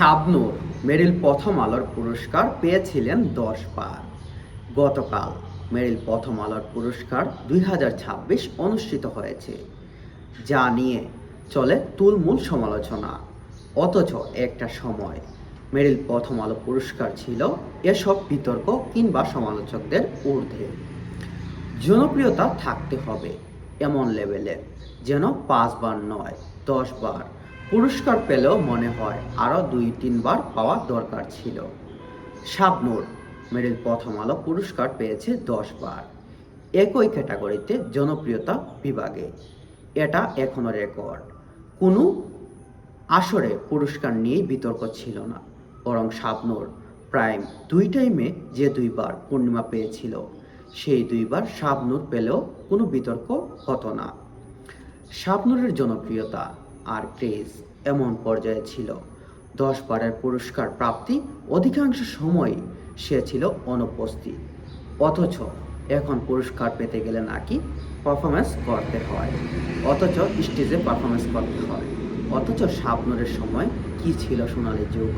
শাবনূর মেরিল প্রথম আলোর পুরস্কার পেয়েছিলেন 10 বার। গতকাল মেরিল প্রথম আলোর পুরস্কার 2026 অনুষ্ঠিত হয়েছে, যা নিয়ে চলে তুলমুল সমালোচনা। অথচ একটা সময় মেরিল প্রথম আলো পুরস্কার ছিল এসব বিতর্ক কিংবা সমালোচকদের ঊর্ধ্বে। জনপ্রিয়তা থাকতে হবে এমন লেভেলের, যেন 5 বার নয় 10 বার পুরস্কার পেলেও মনে হয় আরও 2-3 বার পাওয়া দরকার ছিল। শাবনূর মেরিল প্রথম আলো পুরস্কার পেয়েছে 10 বার, একই ক্যাটাগরিতে জনপ্রিয়তা বিভাগে। এটা এখনও রেকর্ড। কোনো আসরে পুরস্কার নিয়েই বিতর্ক ছিল না, বরং শাবনূর প্রাইম 2 টাইমে যে 2 বার পূর্ণিমা পেয়েছিল, সেই 2 বার শাবনূর পেলেও কোনো বিতর্ক হতো না। শাবনূরের জনপ্রিয়তা আর ক্রেজ এমন পর্যায়ে ছিল, 10 বারের পুরস্কার প্রাপ্তি অধিকাংশ সময়ই সে ছিল অনুপস্থিত। অথচ এখন পুরস্কার পেতে গেলে নাকি পারফরমেন্স করতে হয়, স্টেজে পারফরমেন্স করতে হয়। অথচ শাবনূরের সময় কি ছিল সোনালী যুগ।